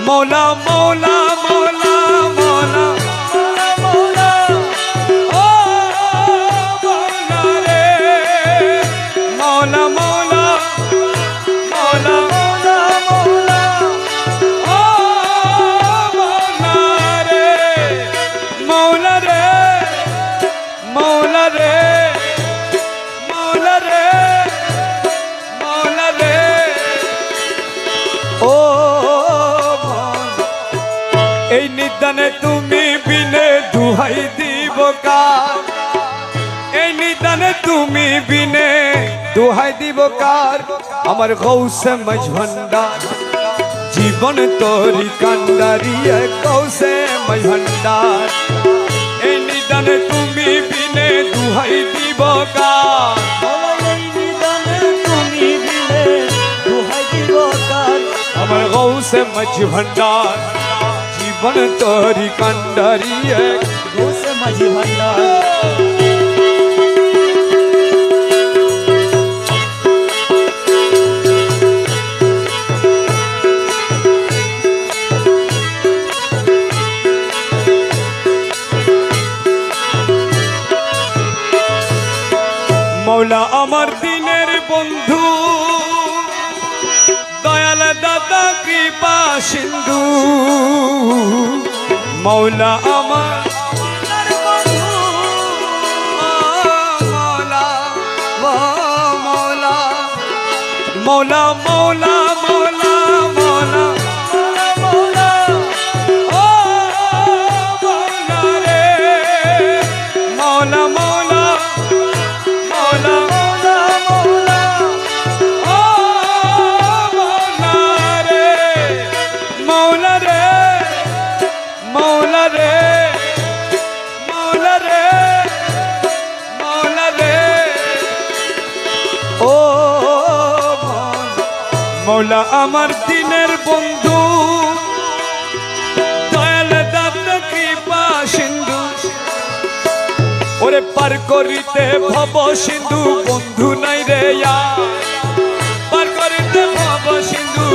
मौला मौला मौला मौला मौला ओ मौला रे मौला मौला मौला मौला मौला ओ मौला रे मौला रे मौला रे मौला रे मौला रे ओ এই নিদানে তুমি বিনে দুহাই দিব কার এই নিদানে তুমি বিনে দুহাই দিব কার আমার গৌসে মজভন্ডার জীবন তোরি কান্ডারি গৌসে মজভন্ডার এই নিদানে তুমি বিনে দুহাই দিব কার এই নিদানে তুমি বিনে দুহাই দিব কার আমার গৌসে মজভন্ডার জীবন তোরি কান্ডারি গৌসে মাঝি ভান্ডার मौला अमर दिनेर बंधु दयाल दादा कृपा सिंधु मौला अमर मौला मौला मौला मौला मौला मौला मौला ओ मौला रे मौला मौला मौला मौला मौला ओ मौला रे मौला रे मौला रे मौला रे मौला रे ओ मौला अमर दिनेर बंधु दयाल दाता कृपा सिंधु ওরে পার করিতে ভব সিন্ধু বন্ধু নাই রে পার করিতে ভব সিন্ধু